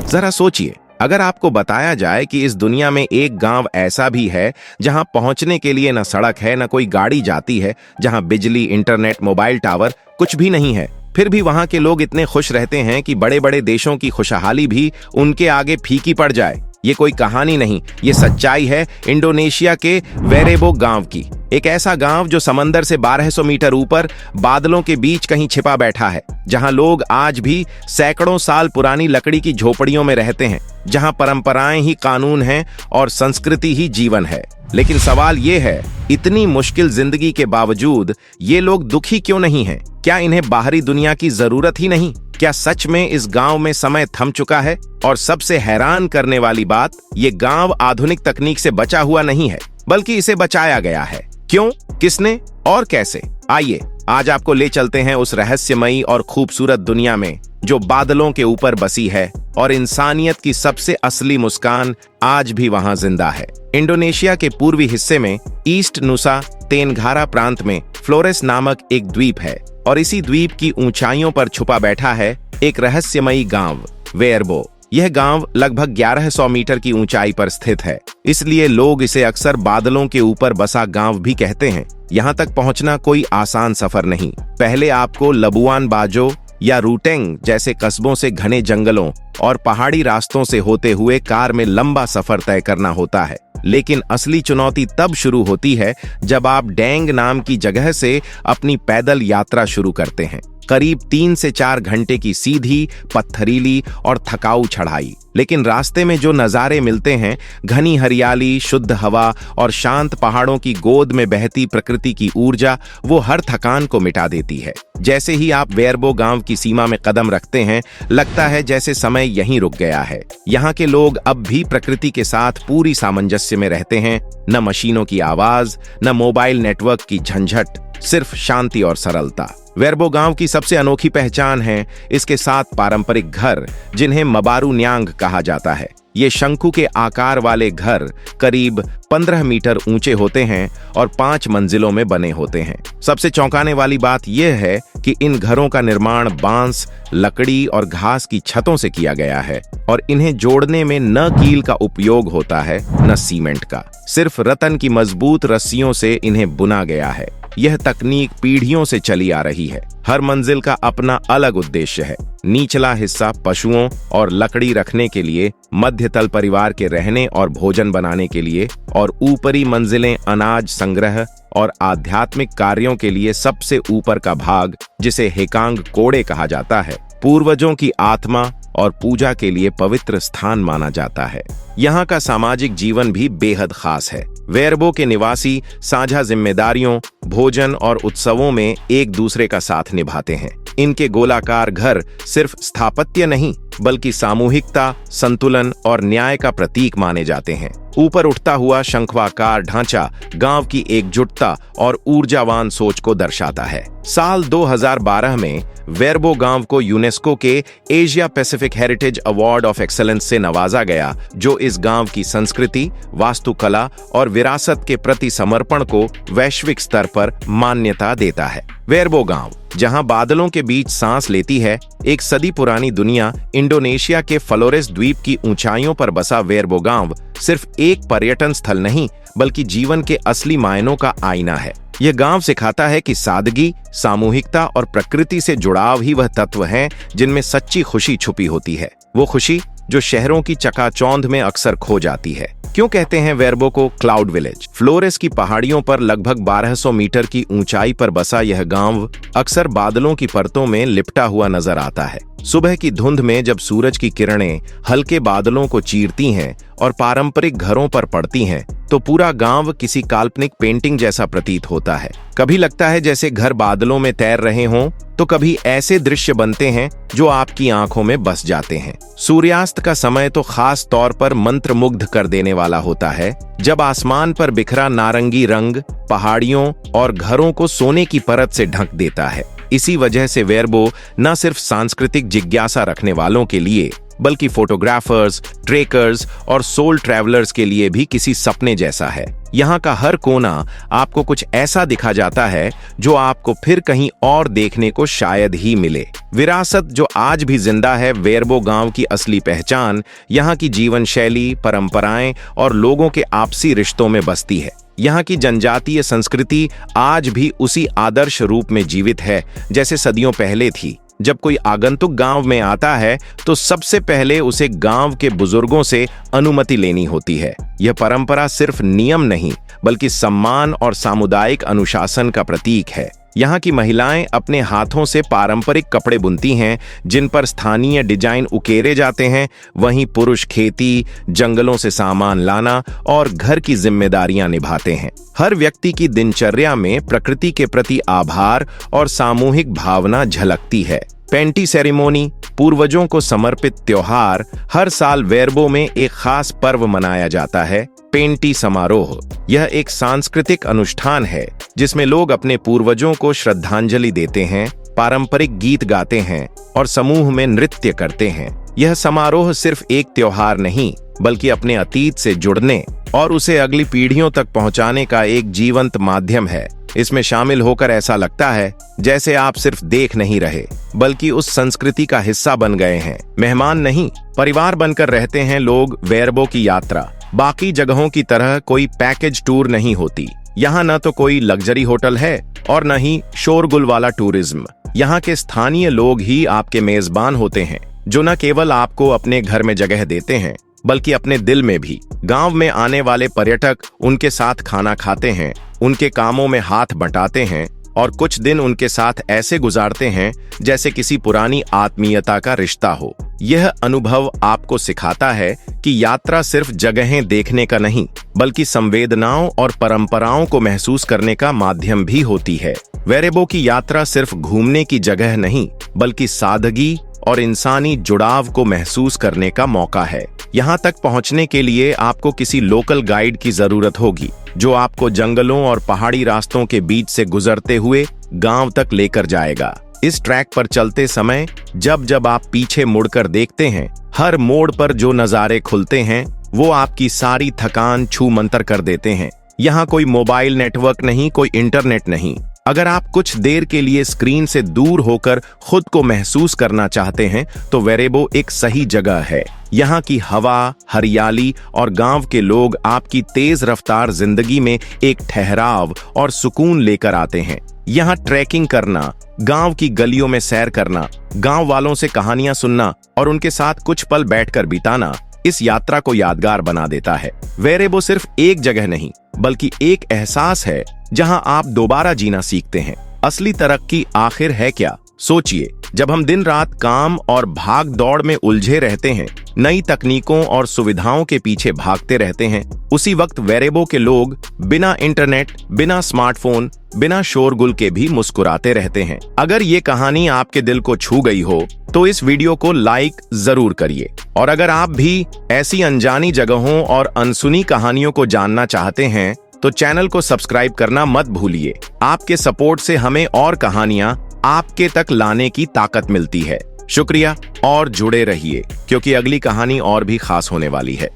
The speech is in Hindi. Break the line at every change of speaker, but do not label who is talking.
जरा सोचिए, अगर आपको बताया जाए कि इस दुनिया में एक गांव ऐसा भी है जहां पहुंचने के लिए न सड़क है, न कोई गाड़ी जाती है, जहां बिजली, इंटरनेट, मोबाइल टावर कुछ भी नहीं है, फिर भी वहां के लोग इतने खुश रहते हैं कि बड़े बड़े देशों की खुशहाली भी उनके आगे फीकी पड़ जाए। ये कोई कहानी नहीं, ये सच्चाई है इंडोनेशिया के वेरेबो गांव की। एक ऐसा गांव जो समंदर से 1200 मीटर ऊपर बादलों के बीच कहीं छिपा बैठा है, जहां लोग आज भी सैकड़ों साल पुरानी लकड़ी की झोपड़ियों में रहते हैं, जहां परंपराएं ही कानून हैं और संस्कृति ही जीवन है। लेकिन सवाल ये है, इतनी मुश्किल जिंदगी के बावजूद ये लोग दुखी क्यों नहीं हैं? क्या इन्हें बाहरी दुनिया की जरूरत ही नहीं? क्या सच में इस गांव में समय थम चुका है? और सबसे हैरान करने वाली बात, ये गांव आधुनिक तकनीक से बचा हुआ नहीं है, बल्कि इसे बचाया गया है। क्यों, किसने और कैसे? आइए आज आपको ले चलते हैं उस रहस्यमयी और खूबसूरत दुनिया में जो बादलों के ऊपर बसी है और इंसानियत की सबसे असली मुस्कान आज भी वहां जिंदा है। इंडोनेशिया के पूर्वी हिस्से में ईस्ट नुसा तेनघारा प्रांत में फ्लोरेस नामक एक द्वीप है और इसी द्वीप की ऊंचाइयों पर छुपा बैठा है एक रहस्यमयी गांव वेरबो। यह गांव लगभग 1100 मीटर की ऊंचाई पर स्थित है, इसलिए लोग इसे अक्सर बादलों के ऊपर बसा गांव भी कहते हैं। यहां तक पहुंचना कोई आसान सफर नहीं। पहले आपको लबुआन बाजो या रूटेंग जैसे कस्बों से घने जंगलों और पहाड़ी रास्तों से होते हुए कार में लंबा सफर तय करना होता है। लेकिन असली चुनौती तब शुरू होती है जब आप डेंग नाम की जगह से अपनी पैदल यात्रा शुरू करते हैं। करीब 3 से 4 घंटे की सीधी, पत्थरीली और थकाऊ चढ़ाई। लेकिन रास्ते में जो नज़ारे मिलते हैं, घनी हरियाली, शुद्ध हवा और शांत पहाड़ों की गोद में बहती प्रकृति की ऊर्जा, वो हर थकान को मिटा देती है। जैसे ही आप वेरबो गांव की सीमा में कदम रखते हैं, लगता है जैसे समय यहीं रुक गया है। यहाँ के लोग अब भी प्रकृति के साथ पूरी सामंजस्य में रहते हैं। न मशीनों की आवाज, न मोबाइल नेटवर्क की झंझट, सिर्फ शांति और सरलता। वेरबो गांव की सबसे अनोखी पहचान है इसके 7 पारंपरिक घर, जिन्हें मबारू न्यांग कहा जाता है। ये शंकु के आकार वाले घर करीब 15 मीटर ऊंचे होते हैं और 5 मंजिलों में बने होते हैं। सबसे चौंकाने वाली बात यह है कि इन घरों का निर्माण बांस, लकड़ी और घास की छतों से किया गया है और इन्हें जोड़ने में न कील का उपयोग होता है, न सीमेंट का। सिर्फ रतन की मजबूत रस्सियों से इन्हें बुना गया है। यह तकनीक पीढ़ियों से चली आ रही है। हर मंजिल का अपना अलग उद्देश्य है। निचला हिस्सा पशुओं और लकड़ी रखने के लिए, मध्य तल परिवार के रहने और भोजन बनाने के लिए, और ऊपरी मंजिलें अनाज संग्रह और आध्यात्मिक कार्यों के लिए। सबसे ऊपर का भाग, जिसे हेकांग कोड़े कहा जाता है, पूर्वजों की आत्मा और पूजा के लिए पवित्र स्थान माना जाता है। यहाँ का सामाजिक जीवन भी बेहद खास है। वेरबो के निवासी साझा जिम्मेदारियों, भोजन और उत्सवों में एक दूसरे का साथ निभाते हैं। इनके गोलाकार घर सिर्फ स्थापत्य नहीं, बल्कि सामूहिकता, संतुलन और न्याय का प्रतीक माने जाते हैं। ऊपर उठता हुआ शंखवाकार ढांचा गांव की एकजुटता और ऊर्जावान सोच को दर्शाता है। साल 2012 में वेरबो गांव को यूनेस्को के Asia Pacific heritage award of excellence से नवाजा गया, जो इस गांव की संस्कृति, वास्तुकला और विरासत के प्रति समर्पण को वैश्विक स्तर पर मान्यता देता है। वेरबो गांव, जहां बादलों के बीच सांस लेती है एक सदी पुरानी दुनिया, इंडोनेशिया के फ्लोरेस द्वीप की ऊंचाइयों पर बसा वेरबो गांव सिर्फ एक पर्यटन स्थल नहीं, बल्कि जीवन के असली मायनों का आईना है। यह गांव सिखाता है कि सादगी, सामूहिकता और प्रकृति से जुड़ाव ही वह तत्व हैं जिनमें सच्ची खुशी छुपी होती है। वो खुशी जो शहरों की चकाचौंध में अक्सर खो जाती है। क्यों कहते हैं वेरबो को क्लाउड विलेज? फ्लोरेस की पहाड़ियों पर लगभग 1200 मीटर की ऊंचाई पर बसा यह गांव अक्सर बादलों की परतों में लिपटा हुआ नजर आता है। सुबह की धुंध में जब सूरज की किरणें हल्के बादलों को चीरती हैं और पारंपरिक घरों पर पड़ती हैं, तो पूरा गांव किसी काल्पनिक पेंटिंग जैसा प्रतीत होता है। कभी लगता है जैसे घर बादलों में तैर रहे हों, तो कभी ऐसे दृश्य बनते हैं जो आपकी आंखों में बस जाते हैं। सूर्यास्त का समय तो खास तौर पर मंत्रमुग्ध कर देने वाला होता है, जब आसमान पर बिखरा नारंगी रंग पहाड़ियों और घरों को सोने की परत से ढक देता है। इसी वजह से वेरबो न सिर्फ सांस्कृतिक जिज्ञासा रखने वालों के लिए बल्कि फोटोग्राफर्स, ट्रेकर्स और सोल ट्रैवलर्स के लिए भी किसी सपने जैसा है। यहाँ का हर कोना आपको कुछ ऐसा दिखा जाता है जो आपको फिर कहीं और देखने को शायद ही मिले। विरासत जो आज भी जिंदा है, वेरबो गांव की असली पहचान यहाँ की जीवन शैली, परंपराएं और लोगों के आपसी रिश्तों में बसती है। यहाँ की जनजातीय संस्कृति आज भी उसी आदर्श रूप में जीवित है जैसे सदियों पहले थी। जब कोई आगंतुक गांव में आता है तो सबसे पहले उसे गांव के बुजुर्गों से अनुमति लेनी होती है। यह परंपरा सिर्फ नियम नहीं बल्कि सम्मान और सामुदायिक अनुशासन का प्रतीक है। यहाँ की महिलाएं अपने हाथों से पारंपरिक कपड़े बुनती हैं जिन पर स्थानीय डिजाइन उकेरे जाते हैं। वहीं पुरुष खेती, जंगलों से सामान लाना और घर की जिम्मेदारियां निभाते हैं। हर व्यक्ति की दिनचर्या में प्रकृति के प्रति आभार और सामूहिक भावना झलकती है। पेंटी सेरेमनी, पूर्वजों को समर्पित त्योहार, हर साल वेरबो में एक खास पर्व मनाया जाता है, पेंटी समारोह। यह एक सांस्कृतिक अनुष्ठान है जिसमें लोग अपने पूर्वजों को श्रद्धांजलि देते हैं, पारंपरिक गीत गाते हैं और समूह में नृत्य करते हैं। यह समारोह सिर्फ एक त्योहार नहीं बल्कि अपने अतीत से जुड़ने और उसे अगली पीढ़ियों तक पहुंचाने का एक जीवंत माध्यम है। इसमें शामिल होकर ऐसा लगता है जैसे आप सिर्फ देख नहीं रहे बल्कि उस संस्कृति का हिस्सा बन गए हैं। मेहमान नहीं, परिवार बनकर रहते हैं लोग। वेरबो की यात्रा बाकी जगहों की तरह कोई पैकेज टूर नहीं होती। यहाँ न तो कोई लग्जरी होटल है और न ही शोरगुल वाला टूरिज्म। यहाँ के स्थानीय लोग ही आपके मेजबान होते हैं, जो न केवल आपको अपने घर में जगह देते हैं बल्कि अपने दिल में भी। गांव में आने वाले पर्यटक उनके साथ खाना खाते हैं, उनके कामों में हाथ बटाते हैं और कुछ दिन उनके साथ ऐसे गुजारते हैं जैसे किसी पुरानी आत्मीयता का रिश्ता हो। यह अनुभव आपको सिखाता है कि यात्रा सिर्फ जगहें देखने का नहीं बल्कि संवेदनाओं और परंपराओं को महसूस करने का माध्यम भी होती है। वेरबो की यात्रा सिर्फ घूमने की जगह नहीं बल्कि सादगी और इंसानी जुड़ाव को महसूस करने का मौका है। यहाँ तक पहुँचने के लिए आपको किसी लोकल गाइड की जरूरत होगी जो आपको जंगलों और पहाड़ी रास्तों के बीच से गुजरते हुए गांव तक लेकर जाएगा। इस ट्रैक पर चलते समय जब जब आप पीछे मुड़कर देखते हैं, हर मोड़ पर जो नज़ारे खुलते हैं वो आपकी सारी थकान छू मंतर कर देते हैं। यहाँ कोई मोबाइल नेटवर्क नहीं, कोई इंटरनेट नहीं। अगर आप कुछ देर के लिए स्क्रीन से दूर होकर खुद को महसूस करना चाहते हैं तो वेरबो एक सही जगह है। यहाँ की हवा, हरियाली और गांव के लोग आपकी तेज रफ्तार जिंदगी में एक ठहराव और सुकून लेकर आते हैं। यहाँ ट्रैकिंग करना, गांव की गलियों में सैर करना, गांव वालों से कहानियां सुनना और उनके साथ कुछ पल बैठकर बिताना इस यात्रा को यादगार बना देता है। वेरबो सिर्फ एक जगह नहीं बल्कि एक एहसास है जहां आप दोबारा जीना सीखते हैं। असली तरक्की आखिर है क्या? सोचिए, जब हम दिन रात काम और भाग दौड़ में उलझे रहते हैं, नई तकनीकों और सुविधाओं के पीछे भागते रहते हैं, उसी वक्त वेरबो के लोग बिना इंटरनेट, बिना स्मार्टफोन, बिना शोरगुल के भी मुस्कुराते रहते हैं। अगर ये कहानी आपके दिल को छू गई हो तो इस वीडियो को लाइक जरूर करिए। और अगर आप भी ऐसी अनजानी जगहों और अनसुनी कहानियों को जानना चाहते हैं तो चैनल को सब्सक्राइब करना मत भूलिए। आपके सपोर्ट से हमें और कहानियां आपके तक लाने की ताकत मिलती है। शुक्रिया और जुड़े रहिए क्योंकि अगली कहानी और भी खास होने वाली है।